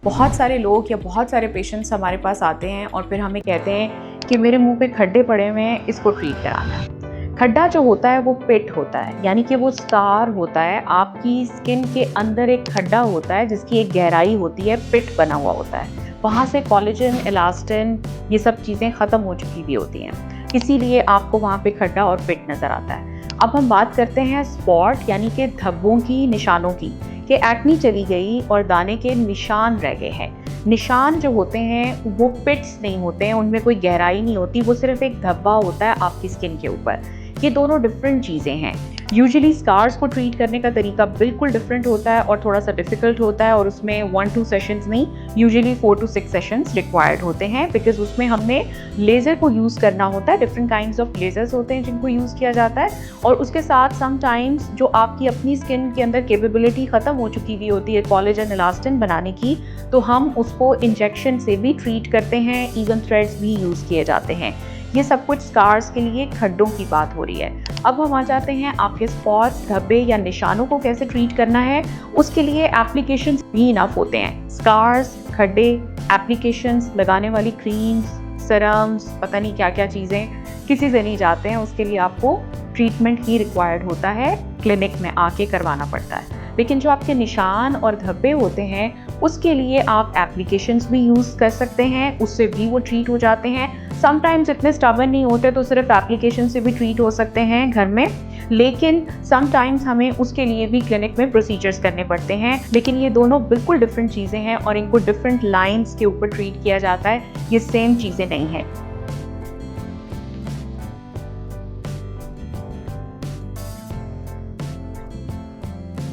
बहुत सारे लोग या बहुत सारे पेशेंट्स हमारे पास आते हैं और फिर हमें कहते हैं कि मेरे मुंह पे खड्डे पड़े हुए हैं, इसको ट्रीट कराना है। खड्डा जो होता है वो पिट होता है, यानी कि वो स्कार होता है। आपकी स्किन के अंदर एक खड्डा होता है जिसकी एक गहराई होती है, पिट बना हुआ होता है। वहाँ से कोलेजन, इलास्टिन, ये सब चीज़ें ख़त्म हो चुकी भी होती हैं, इसीलिए आपको वहाँ पे खड्डा और पिट नज़र आता है। अब हम बात करते हैं स्पॉट यानी कि धब्बों की, निशानों की, कि एक्नी चली गई और दाने के निशान रह गए हैं। निशान जो होते हैं वो पिट्स नहीं होते हैं, उनमें कोई गहराई नहीं होती, वो सिर्फ एक धब्बा होता है आपकी स्किन के ऊपर। ये दोनों डिफरेंट चीज़ें हैं। यूजुअली स्कार्स को ट्रीट करने का तरीका बिल्कुल डिफरेंट होता है और थोड़ा सा डिफिकल्ट होता है, और उसमें 1-2 सेशंस नहीं, यूजुअली 4 to 6 सेशंस रिक्वायर्ड होते हैं, बिकॉज उसमें हमने लेज़र को यूज़ करना होता है। डिफरेंट काइंड्स ऑफ लेजर्स होते हैं जिनको यूज़ किया जाता है, और उसके साथ समटाइम्स जो आपकी अपनी स्किन के अंदर कैपेबिलिटी ख़त्म हो चुकी हुई होती है कोलेजन, इलास्टिन बनाने की, तो हम उसको इंजेक्शन से भी ट्रीट करते हैं, इवन थ्रेड्स भी यूज़ किए जाते हैं। ये सब कुछ स्कार्स के लिए, खड्डों की बात हो रही है। अब हम आ जाते हैं आपके स्पॉट्स, धब्बे या निशानों को कैसे ट्रीट करना है। उसके लिए एप्लीकेशंस भी इनफ होते हैं। स्कार्स, खड्डे, एप्लीकेशंस, लगाने वाली क्रीम्स, सीरम्स, पता नहीं क्या क्या चीज़ें किसी से नहीं जाते हैं। उसके लिए आपको ट्रीटमेंट ही रिक्वायर्ड होता है, क्लिनिक में आके करवाना पड़ता है। लेकिन जो आपके निशान और धब्बे होते हैं उसके लिए आप एप्लीकेशंस भी यूज़ कर सकते हैं, उससे भी वो ट्रीट हो जाते हैं। समटाइम्स इतने स्टबर्न नहीं होते तो सिर्फ एप्लीकेशन से भी ट्रीट हो सकते हैं घर में, लेकिन समटाइम्स हमें उसके लिए भी क्लिनिक में प्रोसीजर्स करने पड़ते हैं। लेकिन ये दोनों बिल्कुल डिफरेंट चीज़ें हैं और इनको डिफरेंट लाइंस के ऊपर ट्रीट किया जाता है, ये सेम चीज़ें नहीं हैं।